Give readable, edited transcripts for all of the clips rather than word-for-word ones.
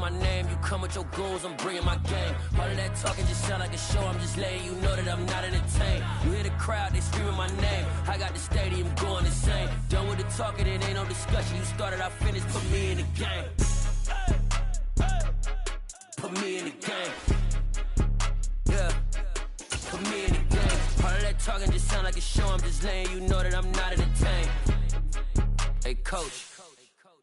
my name, you come with your goons, I'm bringing my game. All of that talking just sound like a show, I'm just letting you know that I'm not entertained. You hear the crowd, they screaming my name, I got the stadium going insane. Done with the talking, it ain't no discussion, you started, I finished, put me in the game. Put me in the game. Yeah, put me in the game. All of that talking just sound like a show, I'm just letting you know that I'm not entertained. Hey coach,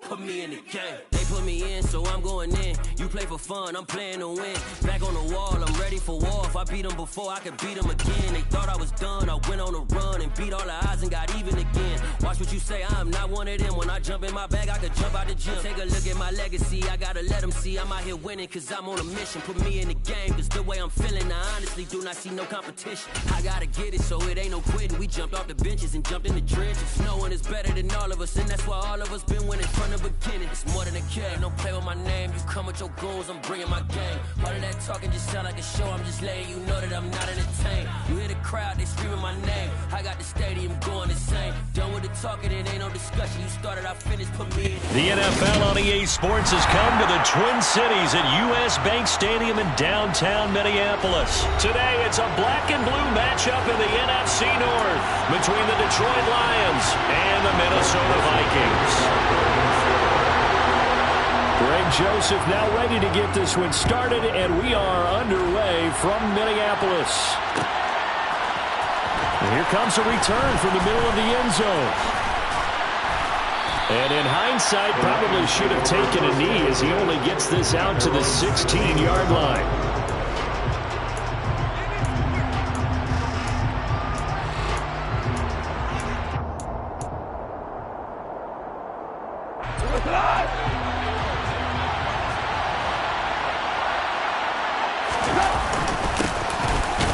put me in the game. They put me in, so I'm going in. You play for fun, I'm playing to win. Back on the wall, I'm ready for war. If I beat them before, I could beat them again. They thought I was done, I went on a run and beat all the odds and got even again. Watch what you say, I'm not one of them. When I jump in my bag, I could jump out the gym. Take a look at my legacy, I gotta let them see I'm out here winning, cause I'm on a mission. Put me in the game, cause the way I'm feeling, I honestly do not see no competition. I gotta get it, so it ain't no quitting. We jumped off the benches and jumped in the trenches. No one is better than all of us, and that's why all of us been winning from the beginning. It's more than a game, don't play with my name. You come with your goons, I'm bringing my game. All of that talking just sound like a show, I'm just letting you know that I'm not entertained. You hear the crowd, they screaming my name, I got the stadium going insane. Done with the talking, it ain't no discussion. You started, I finished, put me in. The NFL on EA Sports has come to the Twin Cities at US Bank Stadium in downtown Minneapolis. Today, it's a black and blue matchup in the NFC North between the Detroit Lions and the Minnesota Vikings. Greg Joseph now ready to get this one started, and we are underway from Minneapolis. And here comes a return from the middle of the end zone. And in hindsight, probably should have taken a knee as he only gets this out to the 16-yard line.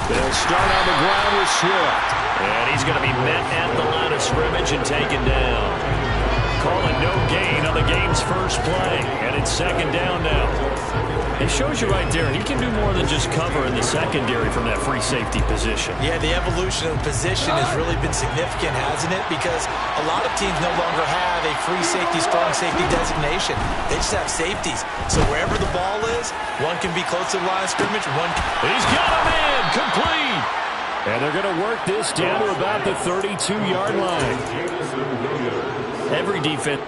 They'll start on the ground with Swift. And he's going to be met at the line of scrimmage and taken down. Calling no gain on the game's first play. And it's second down now. It shows you right there, he can do more than just cover in the secondary from that free safety position. Yeah, the evolution of the position has really been significant, hasn't it? Because a lot of teams no longer have a free safety, strong safety designation. They just have safeties. So wherever the ball is, one can be close to the line of scrimmage, one can... He's got a man, complete! And they're going to work this down to about the 32-yard line. Every defense...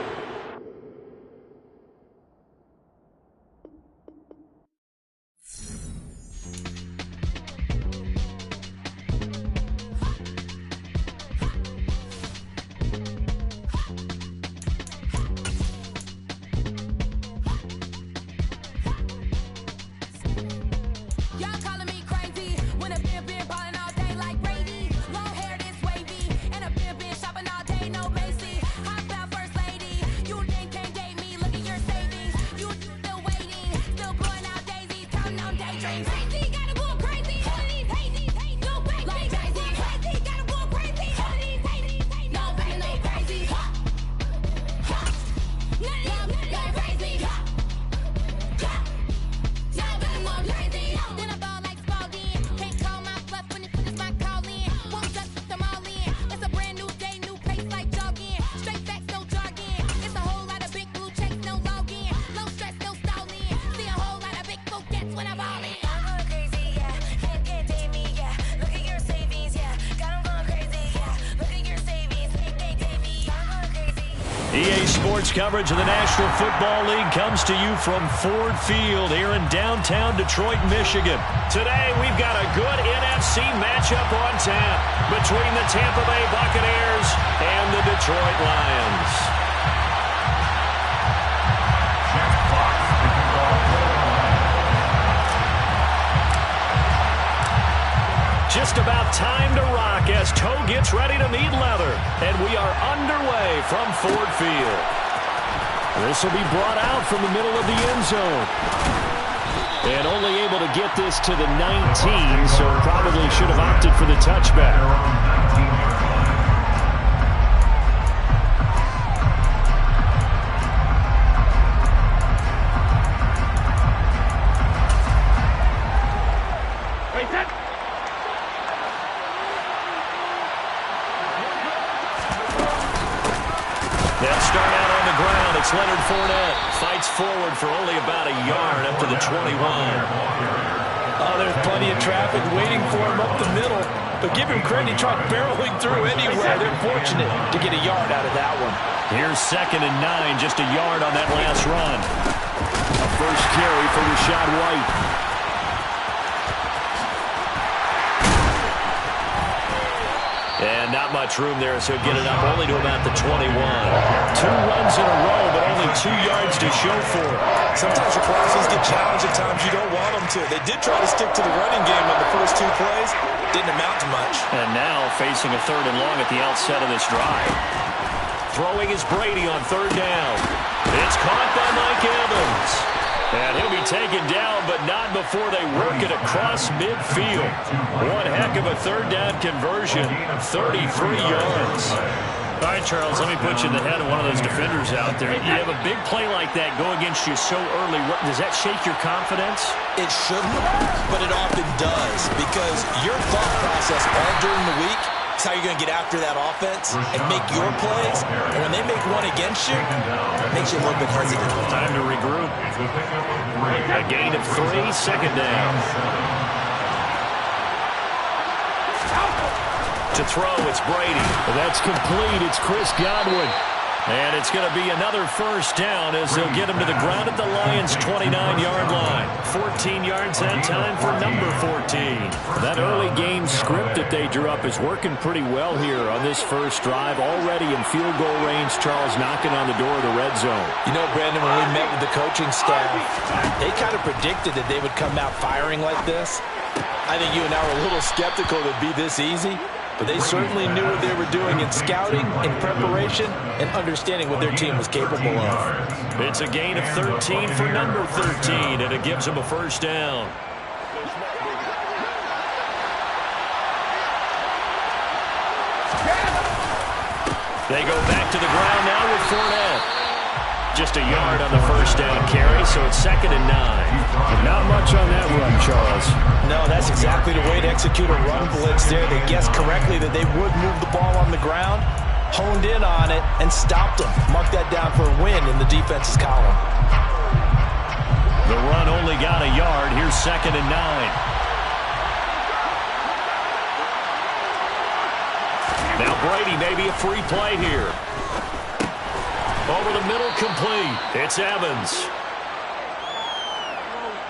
EA Sports coverage of the National Football League comes to you from Ford Field here in downtown Detroit, Michigan. Today, we've got a good NFC matchup on tap between the Tampa Bay Buccaneers and the Detroit Lions. Just about time to rock as Toe gets ready to meet leather. And we are underway from Ford Field. This will be brought out from the middle of the end zone. And only able to get this to the 19, so probably should have opted for the touchback. It's Leonard Fournette. Fights forward for only about a yard up to the 21. Oh, there's plenty of traffic waiting for him up the middle. But give him credit, he tried barreling through anywhere. They're fortunate to get a yard out of that one. Here's 2nd and 9, just a yard on that last run. A first carry for Rachaad White. And not much room there, so get it up only to about the 21. 2 runs in a row, but only 2 yards to show for it. Sometimes your crossings get challenged at times you don't want them to. They did try to stick to the running game on the first 2 plays. Didn't amount to much. And now facing a 3rd and long at the outset of this drive. Throwing is Brady on 3rd down. It's caught by Mike Evans. And he'll be taken down, but not before they work it across midfield. One heck of a 3rd down conversion, 33 yards. All right, Charles, let me put you in the head of one of those defenders out there. You have a big play like that go against you so early. Does that shake your confidence? It shouldn't, but it often does, because your thought process all during the week is how you're going to get after that offense and make your plays. And when they make one against you, it makes you a little bit hesitant. Time to regroup. A gain of 3, 2nd down. To throw, it's Brady. That's complete. It's Chris Godwin. And it's going to be another first down as they'll get him to the ground at the Lions' 29-yard line. 14 yards that time for number 14. That early game script that they drew up is working pretty well here on this first drive. Already in field goal range, Charles knocking on the door of the red zone. You know, Brandon, when we met with the coaching staff, they kind of predicted that they would come out firing like this. I think you and I were a little skeptical that it'd be this easy. But they certainly knew what they were doing in scouting, in preparation, and understanding what their team was capable of. It's a gain of 13 for number 13, and it gives them a first down. They go back to the ground now with Fournette. Just a yard on the first down carry, so it's 2nd and 9. Not much on that run, Charles. No, that's exactly the way to execute a run blitz there. They guessed correctly that they would move the ball on the ground, honed in on it, and stopped them. Mark that down for a win in the defense's column. The run only got a yard. Here's 2nd and 9. Now Brady, maybe a free play here. Over the middle, complete. It's Evans.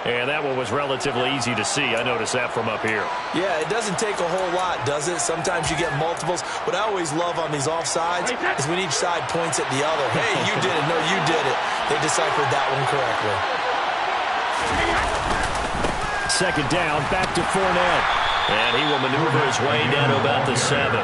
And that one was relatively easy to see. I noticed that from up here. Yeah, it doesn't take a whole lot, does it? Sometimes you get multiples. What I always love on these offsides is when each side points at the other. Hey, you did it. No, you did it. They deciphered that one correctly. 2nd down, back to Fournette. And he will maneuver his way down to about the 7.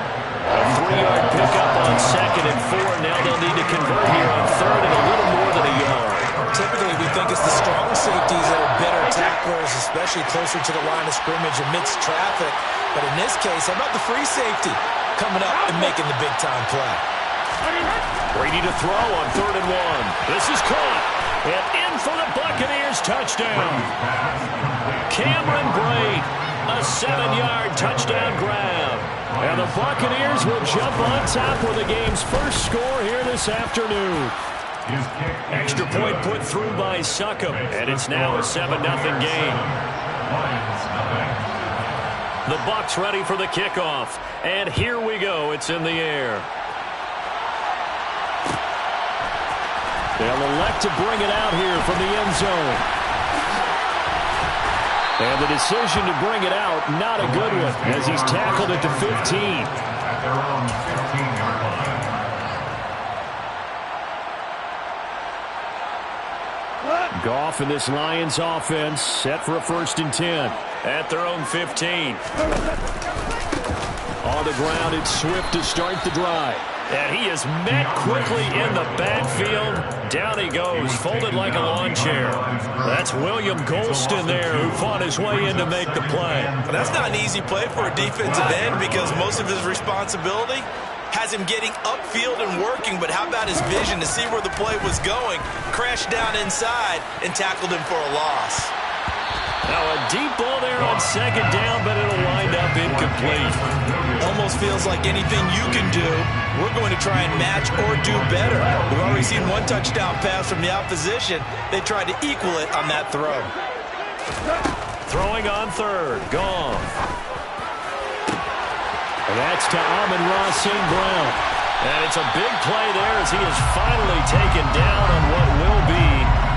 A 3-yard pickup on 2nd and 4. Now they'll need to convert here on 3rd and a little more than a yard. Typically, we think it's the strong safeties that are better tacklers, especially closer to the line of scrimmage amidst traffic. But in this case, how about the free safety coming up and making the big-time play? Brady to throw on 3rd and 1. This is caught. And in for the Buccaneers touchdown. Cameron Brate, a 7-yard touchdown grab. And the Buccaneers will jump on top with the game's first score here this afternoon. Extra point put through by Succop, and it's now a 7-0 game. The Bucs ready for the kickoff, and here we go. It's in the air. They'll elect to bring it out here from the end zone. And the decision to bring it out, not a good one, as he's tackled at the 15. At their own 15-yard line. Goff and this Lions offense set for a 1st and 10 at their own 15. On the ground, it's Swift to start the drive. And he is met quickly in the backfield. Down he goes, folded like a lawn chair. That's William Golston there, who fought his way in to make the play. Well, that's not an easy play for a defensive end because most of his responsibility has him getting upfield and working, but how about his vision to see where the play was going, crashed down inside, and tackled him for a loss. Now a deep ball there on 2nd down, but it'll wind up incomplete. Almost feels like anything you can do, we're going to try and match or do better. We've already seen one touchdown pass from the opposition. They tried to equal it on that throw. Throwing on third. Gone. And that's to Amon-Ra St. Brown. And it's a big play there as he is finally taken down on what will be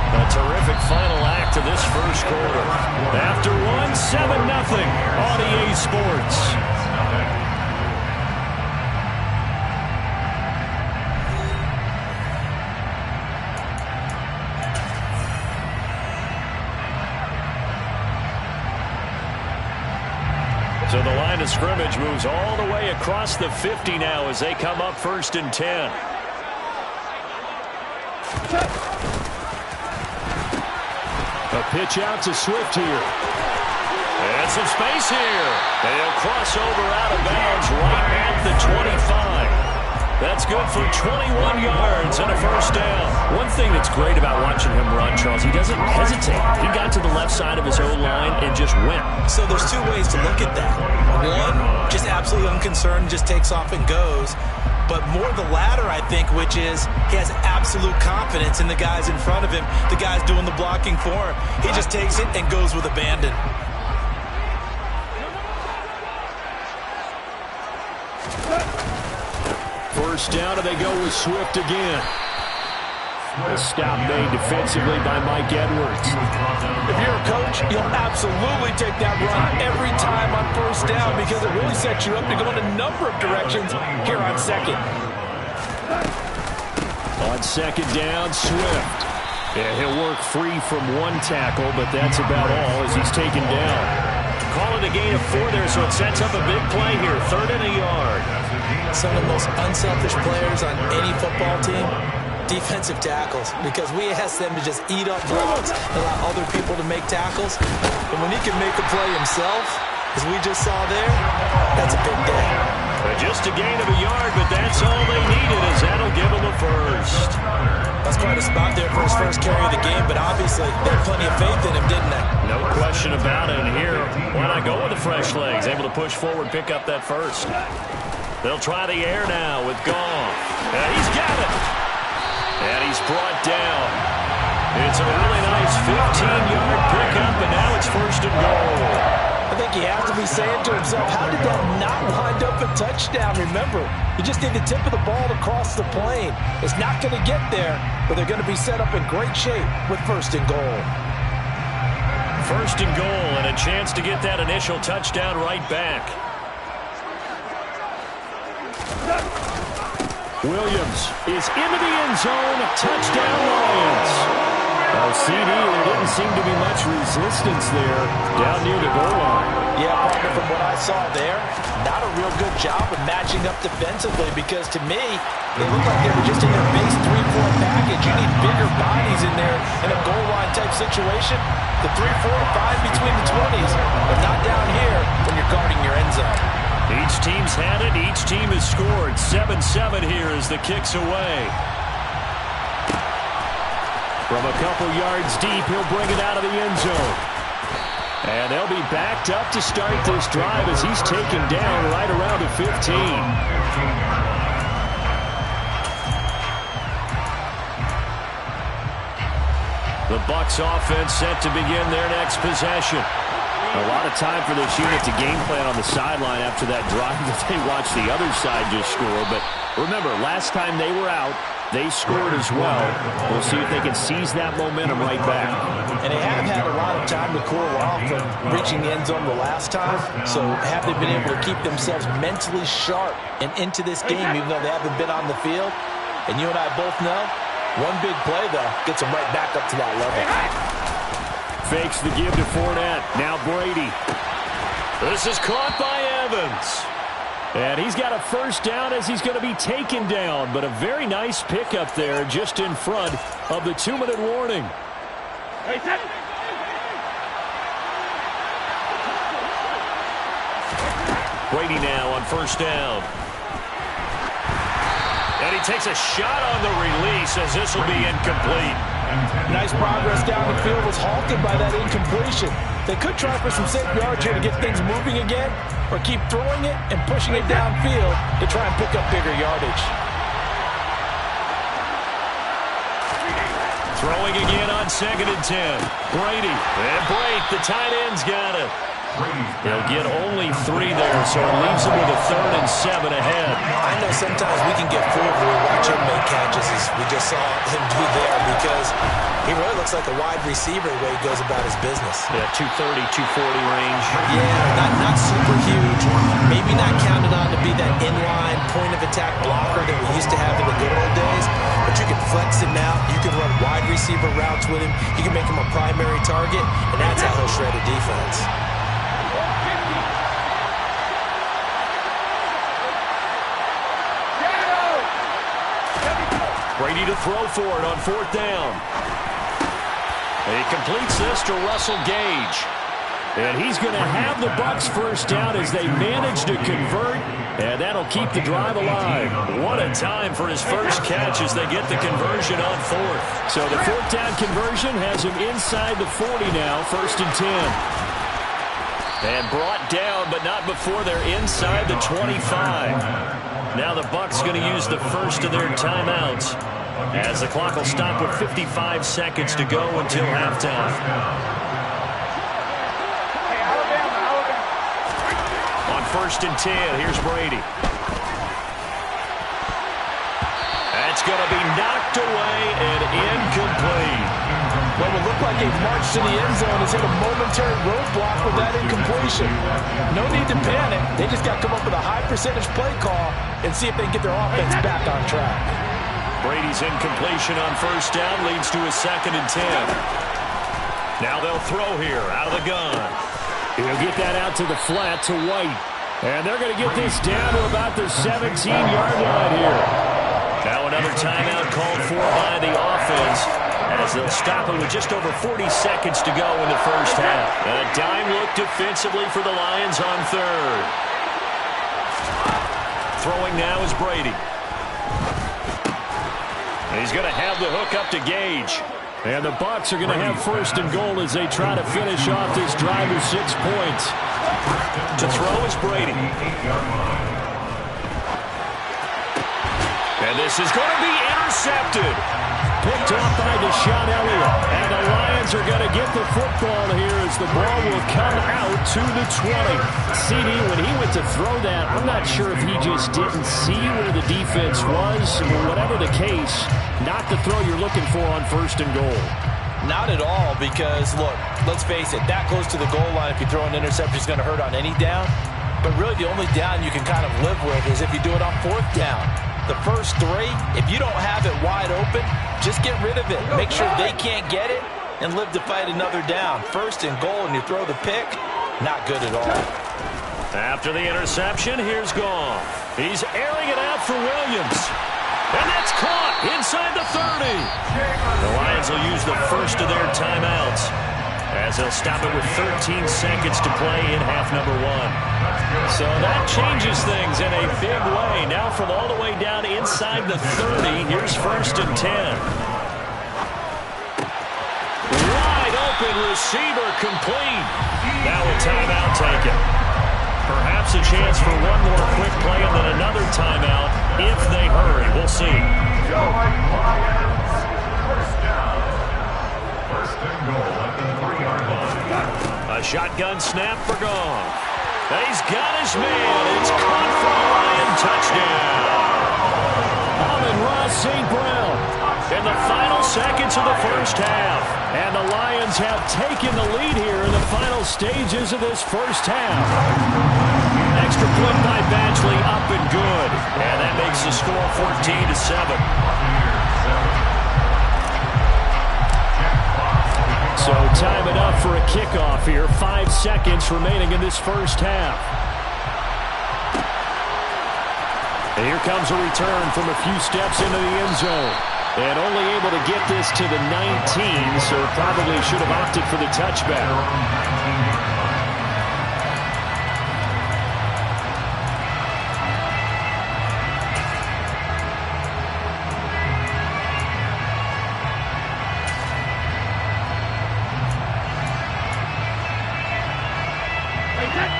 a terrific final act of this first quarter. After one, 7-0 on EA Sports. So the line of scrimmage moves all the way across the 50 now as they come up 1st and 10. A pitch out to Swift here. And some space here. And he'll cross over out of bounds right at the 25. That's good for 21 yards and a first down. One thing that's great about watching him run, Charles, he doesn't hesitate. He got to the left side of his O-line and just went. So there's two ways to look at that. One, just absolutely unconcerned, just takes off and goes. But more the latter, I think, which is he has absolute confidence in the guys in front of him, the guys doing the blocking for him. He just takes it and goes with abandon. First down, and they go with Swift again. A stop made defensively by Mike Edwards. If you're a coach, you'll absolutely take that run every time on first down because it really sets you up to go in a number of directions here on second. On second down, Swift. And he'll work free from one tackle, but that's about all as he's taken down. Call it a gain of 4 there, so it sets up a big play here. 3rd and a yard. Some of the most unselfish players on any football team, defensive tackles, because we ask them to just eat up blocks, allow other people to make tackles. And when he can make a play himself, as we just saw there, that's a big day. Just a gain of a yard, but that's all they needed as that'll give him a first. That's quite a spot there for his first carry of the game, but obviously they had plenty of faith in him, didn't they? No question about it. And here, why not go with the fresh legs? Able to push forward, pick up that first. They'll try the air now with Goff. And he's got it. And he's brought down. It's a really nice 15-yard pickup, and now it's 1st and goal. I think he has to be saying to himself, how did that not wind up a touchdown? Remember, you just need the tip of the ball to cross the plane. It's not going to get there, but they're going to be set up in great shape with 1st and goal. 1st and goal, and a chance to get that initial touchdown right back. Williams is into the end zone. Touchdown, Lions. CD, there didn't seem to be much resistance there down near the goal line. Yeah, partner, from what I saw there, not a real good job of matching up defensively because to me, they looked like they were just in their base 3-4 package. You need bigger bodies in there in a goal line type situation. The 3, 4, 5 between the 20s, but not down here when you're guarding your end zone. Each team's had it. Each team has scored. 7-7 here as the kick's away. From a couple yards deep, he'll bring it out of the end zone. And they'll be backed up to start this drive as he's taken down right around the 15. The Bucs offense set to begin their next possession. A lot of time for this unit to game plan on the sideline after that drive that they watched the other side just score. But remember, last time they were out, they scored as well. We'll see if they can seize that momentum right back. And they have had a lot of time to cool off from reaching the end zone the last time. So have they been able to keep themselves mentally sharp and into this game, even though they haven't been on the field? And you and I both know, one big play, though, gets them right back up to that level. Fakes the give to Fournette. Now Brady. This is caught by Evans. And he's got a first down as he's going to be taken down. But a very nice pickup there just in front of the 2-minute warning. Brady now on first down. And he takes a shot on the release as this will be incomplete. Nice progress down the field was halted by that incompletion. They could try for some safe yards here to get things moving again, or keep throwing it and pushing it downfield to try and pick up bigger yardage. Throwing again on 2nd and 10. Brady. And Brate, the tight end's got it. He'll get only 3 there, so it leaves him with a 3rd and 7 ahead. I know sometimes we can get fooled when we watch him make catches, as we just saw him do there, because he really looks like a wide receiver the way he goes about his business. Yeah, 230, 240 range. Yeah, not super huge. Maybe not counted on to be that inline point-of-attack blocker that we used to have in the good old days, but you can flex him out. You can run wide receiver routes with him. You can make him a primary target, and that's how he'll shred a defense. Brady to throw for it on 4th down. He completes this to Russell Gage. And he's going to have the Bucs first down as they manage to convert, and that'll keep the drive alive. What a time for his first catch as they get the conversion on 4th. So the 4th down conversion has him inside the 40 now, 1st and 10. And brought down, but not before they're inside the 25. Now the Bucs going to use the first of their timeouts, as the clock will stop with 55 seconds to go until halftime. On 1st and 10, here's Brady. That's going to be knocked away and incomplete. What will look like a march to the end zone has hit a momentary roadblock with that incompletion. No need to panic. They just got to come up with a high percentage play call and see if they can get their offense back on track. Brady's incompletion on 1st down leads to a 2nd and 10. Now they'll throw here out of the gun. He'll get that out to the flat to White. And they're going to get this down to about the 17-yard line here. Now another timeout called for by the offense, as they'll stop it with just over 40 seconds to go in the first half. A dime look defensively for the Lions on 3rd. Throwing now is Brady. He's going to have the hook up to Gage. And the Bucs are going to have 1st and goal as they try to finish off this drive with 6 points. To throw is Brady. And this is going to be intercepted. Picked off by Deshaun Elliott. And the Lions are going to get the football here as the ball will come out to the 20. CD, when he went to throw that, I'm not sure if he just didn't see where the defense was. Whatever the case, not the throw you're looking for on 1st and goal. Not at all, because, look, let's face it, that close to the goal line, if you throw an interception, is going to hurt on any down. But really, the only down you can kind of live with is if you do it on 4th down. The first 3, if you don't have it wide open, just get rid of it. Make sure they can't get it and live to fight another down. 1st and goal, and you throw the pick, not good at all. After the interception, here's Goff. He's airing it out for Williams. And that's caught inside the 30. The Lions will use the first of their timeouts, as they'll stop it with 13 seconds to play in half number 1. So that changes things in a big way. Now from all the way down inside the 30, here's 1st and 10. Wide open receiver complete. Now a timeout taken. Perhaps a chance for one more quick play and then another timeout if they hurry. We'll see. First and goal at the 3-yard line. A shotgun snap for Goff. He's got his man. It's caught for a Lion touchdown. Amon-Ra St. Brown in the final seconds of the first half. And the Lions have taken the lead here in the final stages of this first half. Extra point by Badgley, up and good. And that makes the score 14-7. So time it up for a kickoff here. 5 seconds remaining in this first half. And here comes a return from a few steps into the end zone. And only able to get this to the 19, so probably should have opted for the touchback.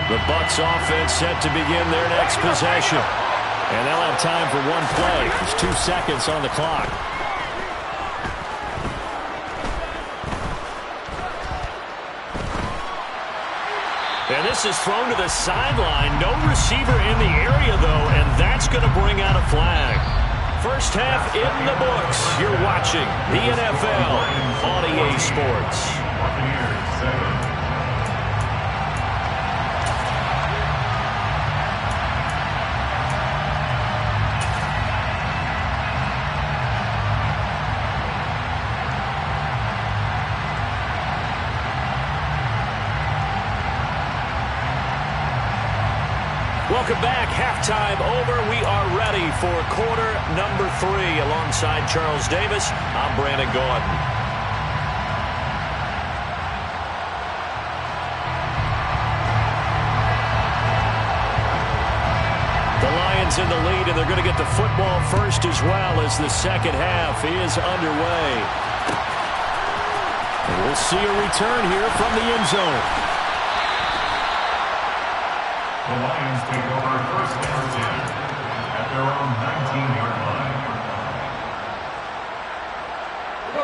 The Bucs Bucs offense set to begin their next possession. And they'll have time for one play. There's 2 seconds on the clock. And this is thrown to the sideline. No receiver in the area, though, and that's going to bring out a flag. First half in the books. You're watching the NFL on EA Sports. Welcome back. Halftime over. We are ready for quarter number 3. Alongside Charles Davis, I'm Brandon Gaudin. The Lions in the lead, and they're going to get the football first as well as the second half is underway. And we'll see a return here from the end zone. The Lions take over first down 10 at their own 19-yard line.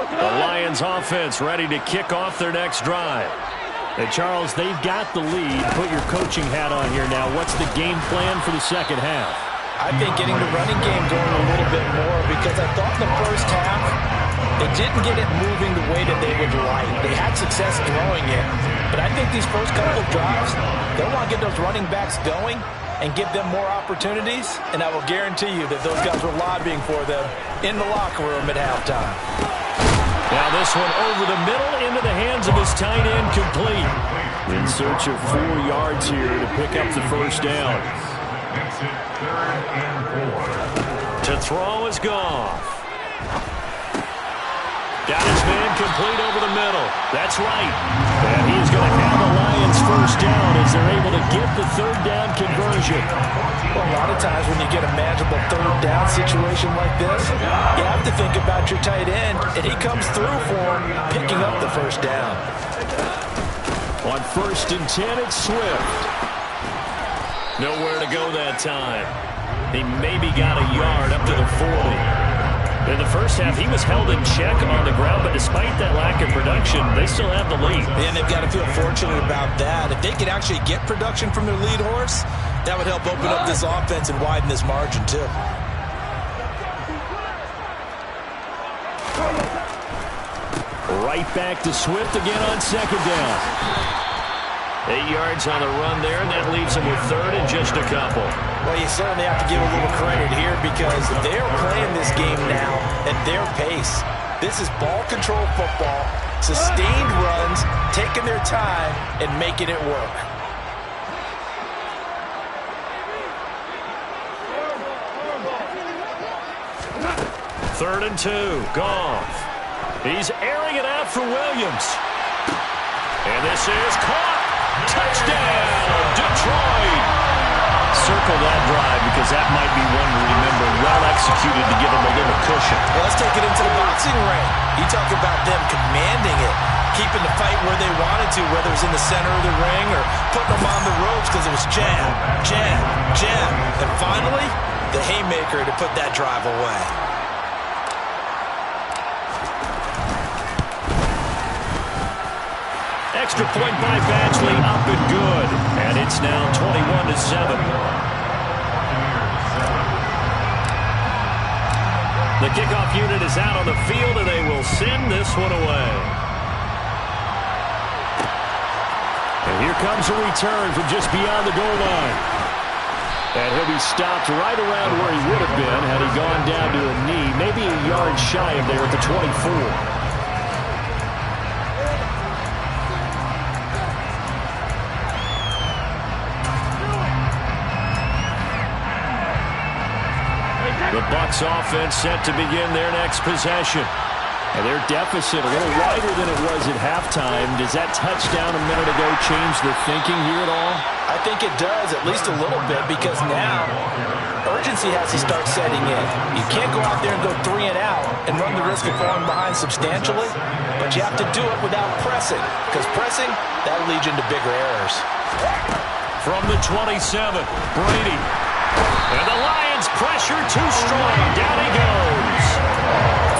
The Lions offense ready to kick off their next drive. And Charles, they've got the lead. Put your coaching hat on here now. What's the game plan for the second half? I think getting the running game going a little bit more, because I thought in the first half they didn't get it moving the way that they would like. They had success throwing it, but I think these first couple of drives, they'll want to get those running backs going and give them more opportunities, and I will guarantee you that those guys were lobbying for them in the locker room at halftime. Now this one over the middle into the hands of his tight end, complete. In search of 4 yards here to pick up the first down. Makes it 3rd and 4. To throw is Goff. Got his man complete over the middle. That's right. And he's going to have the Lions first down as they're able to get the third down conversion. Well, a lot of times when you get a manageable third down situation like this, you have to think about your tight end, and he comes through for him, picking up the first down. On 1st and 10, it's Swift. Nowhere to go that time. He maybe got a yard up to the 40. In the first half, he was held in check on the ground, but despite that lack of production, they still have the lead. And they've got to feel fortunate about that. If they could actually get production from their lead horse, that would help open up this offense and widen this margin, too. Right back to Swift again on second down. 8 yards on the run there, and that leaves him with 3rd and just a couple. Well, you certainly have to give a little credit here because they're playing this game now at their pace. This is ball control football, sustained runs, taking their time, and making it work. Third and 2, Goff. He's airing it out for Williams. And this is caught. Touchdown, Detroit. Circle that drive because that might be one to remember. Well executed to give them a little cushion. Well, let's take it into the boxing ring. You talk about them commanding it, keeping the fight where they wanted to, whether it's in the center of the ring or putting them on the ropes because it was jab, jab, jab. And finally, the haymaker to put that drive away. Extra point by Badgley, up and good. And it's now 21-7. The kickoff unit is out on the field, and they will send this one away. And here comes a return from just beyond the goal line. And he'll be stopped right around where he would have been had he gone down to a knee, maybe a yard shy of there at the 24. The Bucs offense set to begin their next possession. And their deficit a little wider than it was at halftime. Does that touchdown a minute ago change the thinking here at all? I think it does, at least a little bit, because now urgency has to start setting in. You can't go out there and go 3 and out and run the risk of falling behind substantially, but you have to do it without pressing, because pressing, that'll lead you into bigger errors. From the 27, Brady. And the Lions pressure too strong. Down he goes.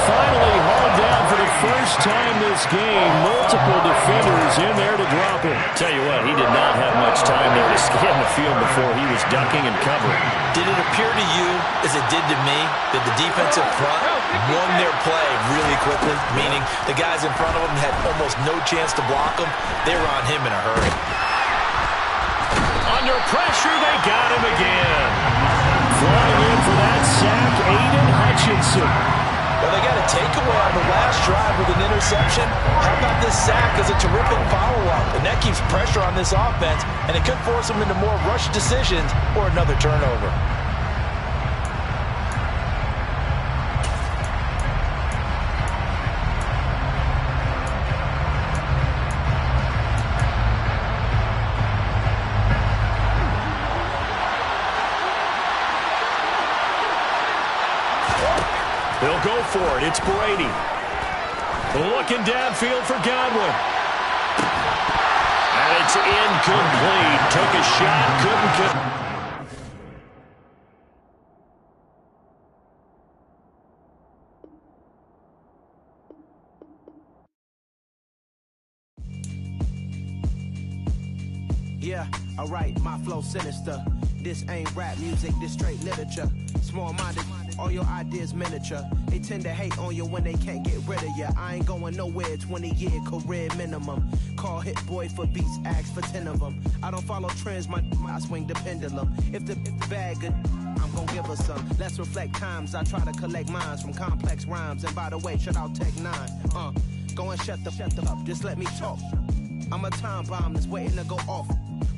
Finally hauled down for the first time this game. Multiple defenders in there to drop him. Tell you what, he did not have much time there to scan the field before he was ducking and covering. Did it appear to you, as it did to me, that the defensive front won their play really quickly? Meaning the guys in front of them had almost no chance to block him. They were on him in a hurry. Under pressure, they got him again. Flying in for that sack, Aiden Hutchinson. Well, they got a takeaway on the last drive with an interception. How about this sack as a terrific follow-up? And that keeps pressure on this offense, and it could force them into more rush decisions or another turnover. They'll go for it. It's Brady. Looking downfield for Godwin. And it's incomplete. Took a shot, couldn't. Yeah, alright, my flow sinister. This ain't rap music, this straight literature. Small-minded, all your ideas miniature. They tend to hate on you when they can't get rid of you. I ain't going nowhere, 20-year career minimum. Call Hit Boy for beats, ask for 10 of them. I don't follow trends, I swing the pendulum. If the bag good, I'm gonna give her some. Let's reflect times, I try to collect minds from complex rhymes. And by the way, shout out Tech 9. Go and shut the up, just let me talk. I'm a time bomb that's waiting to go off.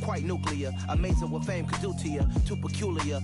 Quite nuclear, amazing what fame could do to you. Too peculiar.